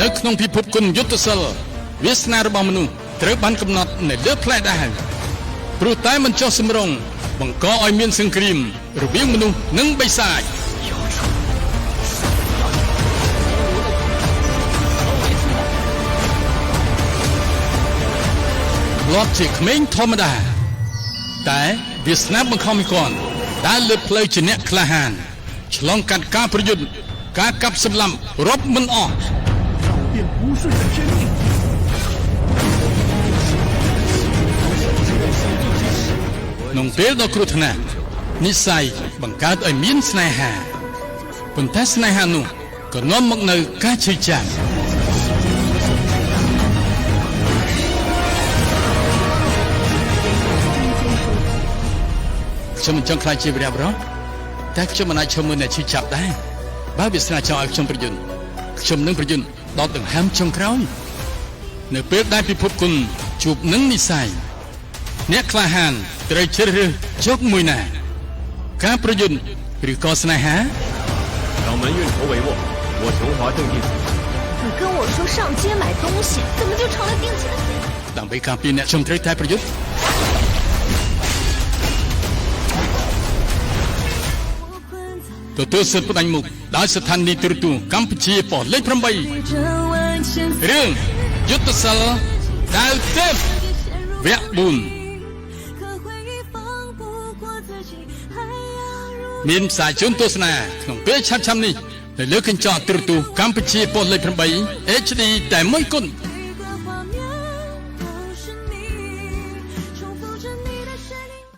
នៅក្នុងពិភពគុណយុទ្ធសិលវាសនារបស់មនុស្សត្រូវបានកំណត់នៅលើផ្លែដែរព្រោះតែមិនចុះសម្រុងបង្កឲ្យមានសង្គ្រាមរវាងមនុស្សនិងបិសាចលាប់ជាក្មេងធម្មតាតែវាសនាបង្ខំឲ្យគាត់ដើរលើផ្លូវជាអ្នកក្លាហានឆ្លងកាត់ការប្រយុទ្ធការកាប់សម្លាប់រាប់មិនអស់变不顺的天命。ក្នុងពេលដ៏គ្រោះថ្នាក់និស្ស័យបង្កើតឲ្យមានស្នេហាប៉ុន្តែស្នេហានោះក៏នាំមកនូវការឈឺចាប់ខ្ញុំមិនចង់ខ្លាចជាវីរៈបុរសតែខ្ញុំមិនអាចឈប់មើលអ្នកឈឺចាប់ដែរបើវាសនាចង់ឲ្យខ្ញុំប្រយុទ្ធខ្ញុំនឹងប្រយុទ្ធដល់ដង្ហើមចុងក្រោយនៅពេលដែលពិភពគុណជួបនឹងនិស្ស័យអ្នកក្លាហានត្រូវជ្រើសរើសជោគមួយណាការប្រយុទ្ធឬក៏ស្នេហា掌门运筹帷幄，我雄华正定。你跟我说上街买东西，怎么就成了定情？ ដើម្បីការពារអ្នកខ្ញុំត្រូវតែប្រយុទ្ធទទួលសិទ្ធិផ្ដាច់មុខដោយស្ថានីយទូរទស្សន៍កម្ពុជាប៉ុស្តិ៍លេខ8រឿងយុទ្ធសិលដាវទេពវគ្គ4មានផ្សាយជូនទស្សនាក្នុងពេលឆាប់ៗនេះនៅលើកញ្ចក់ទូរទស្សន៍កម្ពុជាប៉ុស្តិ៍លេខ8 HD តែមួយគត់